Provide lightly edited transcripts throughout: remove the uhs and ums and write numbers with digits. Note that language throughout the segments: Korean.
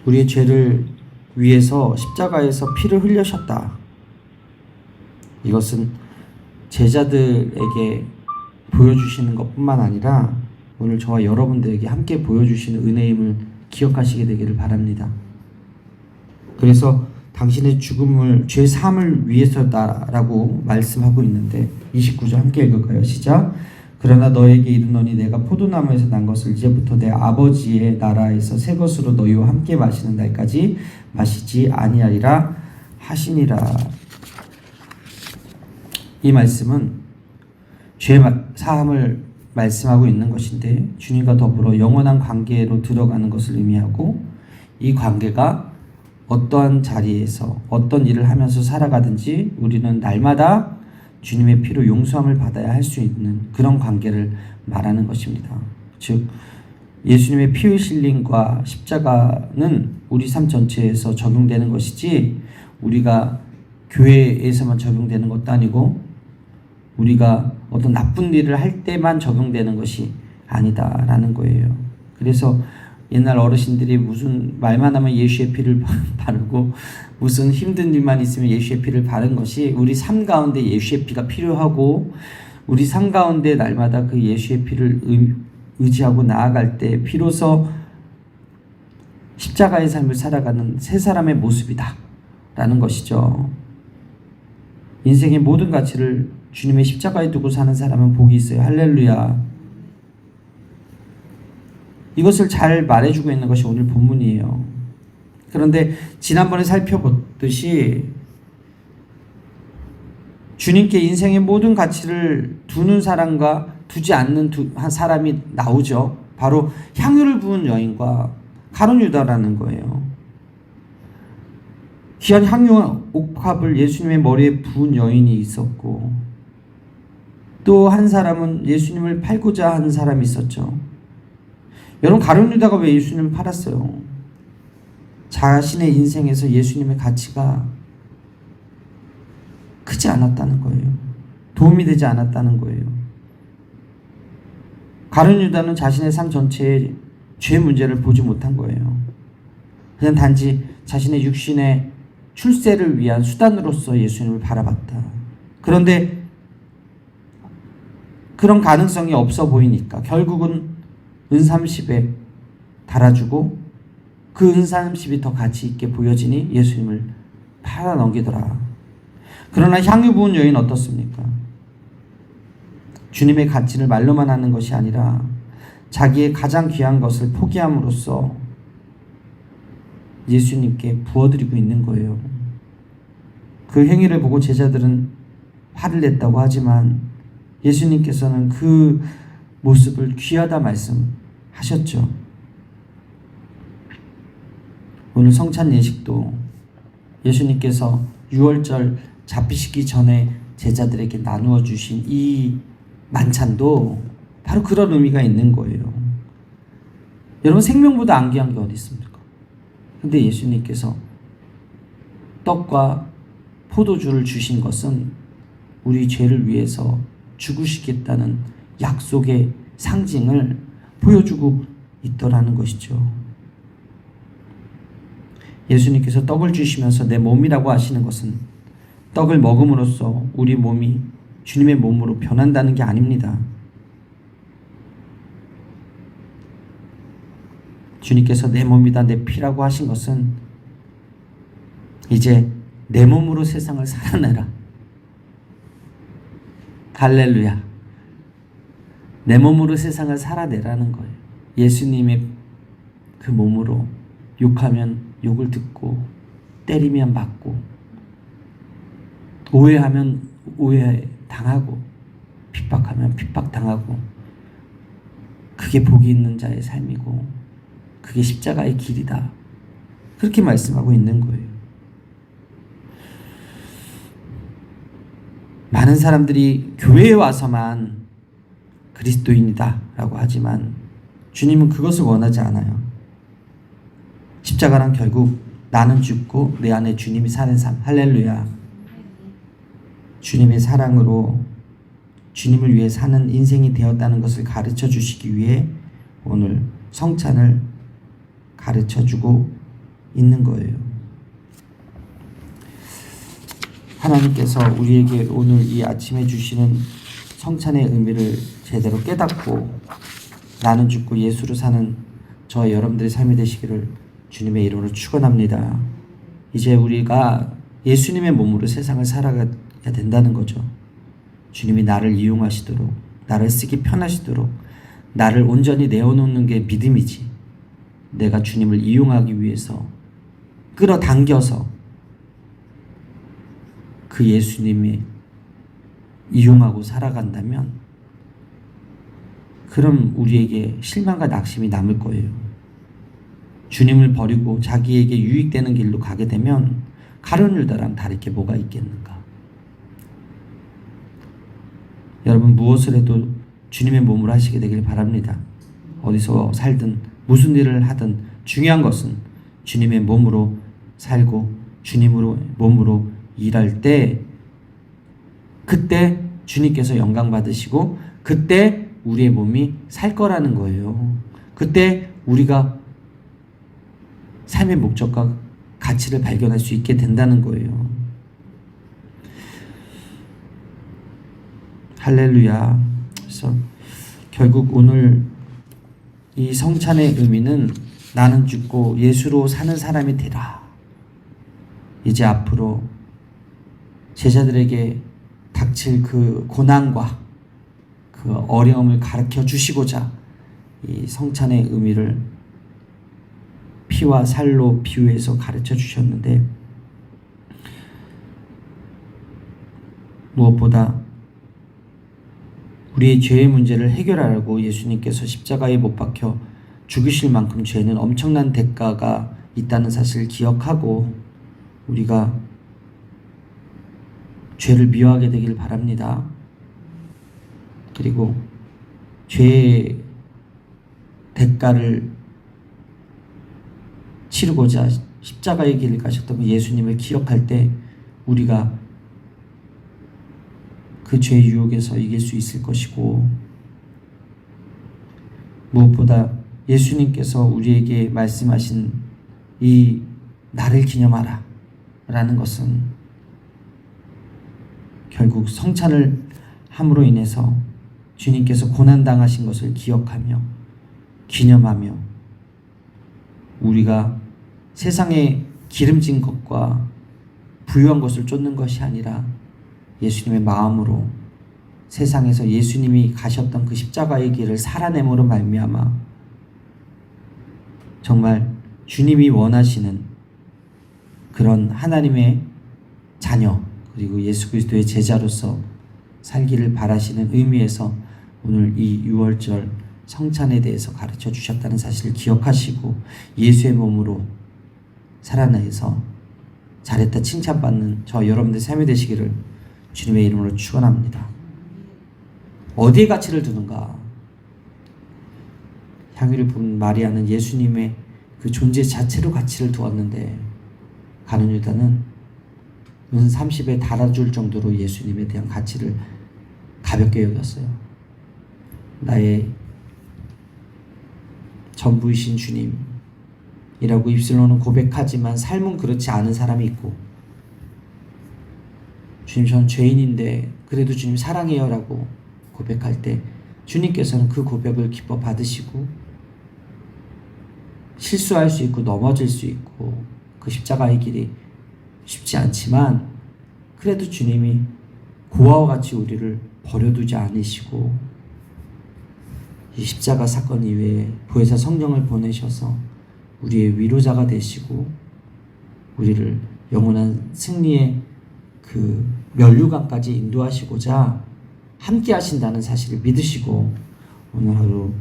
우리의 죄를 위해서 십자가에서 피를 흘리셨다. 이것은 제자들에게 보여주시는 것뿐만 아니라 오늘 저와 여러분들에게 함께 보여주시는 은혜임을 기억하시게 되기를 바랍니다. 그래서 당신의 죽음을 죄 사함을 위해서다라고 말씀하고 있는데 29절 함께 읽을까요? 시작. 그러나 너에게 이르노니 내가 포도나무에서 난 것을 이제부터 내 아버지의 나라에서 새 것으로 너희와 함께 마시는 날까지 마시지 아니하리라 하시니라. 이 말씀은 죄 사함을 말씀하고 있는 것인데 주님과 더불어 영원한 관계로 들어가는 것을 의미하고, 이 관계가 어떠한 자리에서 어떤 일을 하면서 살아가든지 우리는 날마다 주님의 피로 용서함을 받아야 할 수 있는 그런 관계를 말하는 것입니다. 즉 예수님의 피 흘림과 십자가는 우리 삶 전체에서 적용되는 것이지 우리가 교회에서만 적용되는 것도 아니고 우리가 어떤 나쁜 일을 할 때만 적용되는 것이 아니다라는 거예요. 그래서 옛날 어르신들이 무슨 말만 하면 예수의 피를 바르고 무슨 힘든 일만 있으면 예수의 피를 바른 것이 우리 삶 가운데 예수의 피가 필요하고, 우리 삶 가운데 날마다 그 예수의 피를 의지하고 나아갈 때 비로소 십자가의 삶을 살아가는 새 사람의 모습이다 라는 것이죠. 인생의 모든 가치를 주님의 십자가에 두고 사는 사람은 복이 있어요. 할렐루야. 이것을 잘 말해주고 있는 것이 오늘 본문이에요. 그런데 지난번에 살펴봤듯이 주님께 인생의 모든 가치를 두는 사람과 두지 않는 한 사람이 나오죠. 바로 향유를 부은 여인과 가룟 유다라는 거예요. 귀한 향유와 옥합을 예수님의 머리에 부은 여인이 있었고, 또 한 사람은 예수님을 팔고자 하는 사람이 있었죠. 여러분, 가룟 유다가 왜 예수님을 팔았어요? 자신의 인생에서 예수님의 가치가 크지 않았다는 거예요. 도움이 되지 않았다는 거예요. 가룟 유다는 자신의 삶 전체에 죄 문제를 보지 못한 거예요. 그냥 단지 자신의 육신의 출세를 위한 수단으로서 예수님을 바라봤다. 그런데 그런 가능성이 없어 보이니까 결국은 은30에 달아주고 그 은30이 더 가치 있게 보여지니 예수님을 팔아 넘기더라. 그러나 향유 부은 여인 어떻습니까? 주님의 가치를 말로만 하는 것이 아니라 자기의 가장 귀한 것을 포기함으로써 예수님께 부어드리고 있는 거예요. 그 행위를 보고 제자들은 화를 냈다고 하지만 예수님께서는 그 모습을 귀하다 말씀하셨죠. 오늘 성찬 예식도 예수님께서 6월절 잡히시기 전에 제자들에게 나누어 주신 이 만찬도 바로 그런 의미가 있는 거예요. 여러분, 생명보다 안 귀한 게 어디 있습니까? 근데 예수님께서 떡과 포도주를 주신 것은 우리 죄를 위해서 죽으시겠다는 약속의 상징을 보여주고 있더라는 것이죠. 예수님께서 떡을 주시면서 내 몸이라고 하시는 것은 떡을 먹음으로써 우리 몸이 주님의 몸으로 변한다는 게 아닙니다. 주님께서 내 몸이다, 내 피라고 하신 것은 이제 내 몸으로 세상을 살아내라. 할렐루야. 내 몸으로 세상을 살아내라는 거예요. 예수님의 그 몸으로 욕하면 욕을 듣고, 때리면 맞고, 오해하면 오해 당하고, 핍박하면 핍박 당하고, 그게 복이 있는 자의 삶이고 그게 십자가의 길이다. 그렇게 말씀하고 있는 거예요. 많은 사람들이 교회에 와서만 그리스도인이다 라고 하지만 주님은 그것을 원하지 않아요. 십자가란 결국 나는 죽고 내 안에 주님이 사는 삶. 할렐루야. 주님의 사랑으로 주님을 위해 사는 인생이 되었다는 것을 가르쳐 주시기 위해 오늘 성찬을 가르쳐 주고 있는 거예요. 하나님께서 우리에게 오늘 이 아침에 주시는 성찬의 의미를 제대로 깨닫고 나는 죽고 예수로 사는 저 여러분들의 삶이 되시기를 주님의 이름으로 축원합니다. 이제 우리가 예수님의 몸으로 세상을 살아가야 된다는 거죠. 주님이 나를 이용하시도록, 나를 쓰기 편하시도록 나를 온전히 내어놓는 게 믿음이지, 내가 주님을 이용하기 위해서 끌어당겨서 그 예수님이 이용하고 살아간다면 그럼 우리에게 실망과 낙심이 남을 거예요. 주님을 버리고 자기에게 유익되는 길로 가게 되면 가룟 유다랑 다를 게 뭐가 있겠는가. 여러분, 무엇을 해도 주님의 몸으로 하시게 되길 바랍니다. 어디서 살든 무슨 일을 하든 중요한 것은 주님의 몸으로 살고 주님으로 몸으로 일할 때, 그때 주님께서 영광 받으시고 그때 우리의 몸이 살 거라는 거예요. 그때 우리가 삶의 목적과 가치를 발견할 수 있게 된다는 거예요. 할렐루야. 그래서 결국 오늘 이 성찬의 의미는 나는 죽고 예수로 사는 사람이 되라. 이제 앞으로 제자들에게 닥칠 그 고난과 그 어려움을 가르쳐 주시고자 이 성찬의 의미를 피와 살로 비유해서 가르쳐 주셨는데, 무엇보다 우리의 죄의 문제를 해결하려고 예수님께서 십자가에 못 박혀 죽으실 만큼 죄는 엄청난 대가가 있다는 사실을 기억하고 우리가 죄를 미워하게 되길 바랍니다. 그리고 죄의 대가를 치르고자 십자가의 길을 가셨던 그 예수님을 기억할 때 우리가 그 죄의 유혹에서 이길 수 있을 것이고, 무엇보다 예수님께서 우리에게 말씀하신 이 나를 기념하라 라는 것은 결국 성찬을 함으로 인해서 주님께서 고난당하신 것을 기억하며 기념하며 우리가 세상에 기름진 것과 부유한 것을 쫓는 것이 아니라 예수님의 마음으로 세상에서 예수님이 가셨던 그 십자가의 길을 살아냄으로 말미암아 정말 주님이 원하시는 그런 하나님의 자녀 그리고 예수 그리스도의 제자로서 살기를 바라시는 의미에서 오늘 이 6월절 성찬에 대해서 가르쳐 주셨다는 사실을 기억하시고 예수의 몸으로 살아내서 잘했다 칭찬받는 저 여러분들 삶이 되시기를 주님의 이름으로 축원합니다. 어디에 가치를 두는가? 향유를 부은 마리아는 예수님의 그 존재 자체로 가치를 두었는데 가룟 유다는 은 30에 달아줄 정도로 예수님에 대한 가치를 가볍게 여겼어요. 나의 전부이신 주님이라고 입술로는 고백하지만 삶은 그렇지 않은 사람이 있고, 주님 저는 죄인인데 그래도 주님 사랑해요 라고 고백할 때 주님께서는 그 고백을 기뻐 받으시고 실수할 수 있고 넘어질 수 있고 그 십자가의 길이 쉽지 않지만 그래도 주님이 고아와 같이 우리를 버려두지 않으시고 이 십자가 사건 이외에 보혜사 성령을 보내셔서 우리의 위로자가 되시고 우리를 영원한 승리의 그 면류관까지 인도하시고자 함께 하신다는 사실을 믿으시고 오늘 하루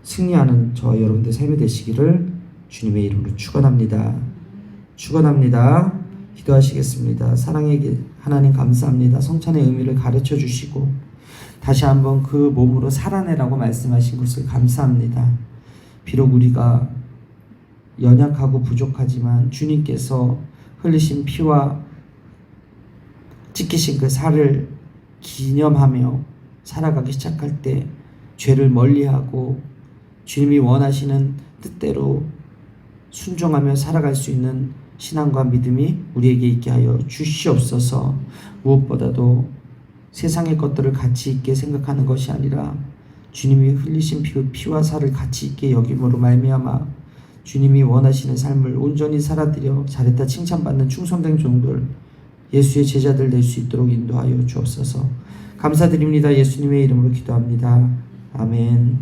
승리하는 저와 여러분들 삶이 되시기를 주님의 이름으로 축원합니다. 축원합니다. 기도하시겠습니다. 사랑의 하나님 감사합니다. 성찬의 의미를 가르쳐 주시고 다시 한번 그 몸으로 살아내라고 말씀하신 것을 감사합니다. 비록 우리가 연약하고 부족하지만 주님께서 흘리신 피와 찢기신 그 살을 기념하며 살아가기 시작할 때 죄를 멀리하고 주님이 원하시는 뜻대로 순종하며 살아갈 수 있는 신앙과 믿음이 우리에게 있게 하여 주시옵소서. 무엇보다도 세상의 것들을 가치 있게 생각하는 것이 아니라 주님이 흘리신 피와 살을 가치 있게 여김으로 말미암아 주님이 원하시는 삶을 온전히 살아드려 잘했다 칭찬받는 충성된 종들, 예수의 제자들 될 수 있도록 인도하여 주옵소서. 감사드립니다. 예수님의 이름으로 기도합니다. 아멘.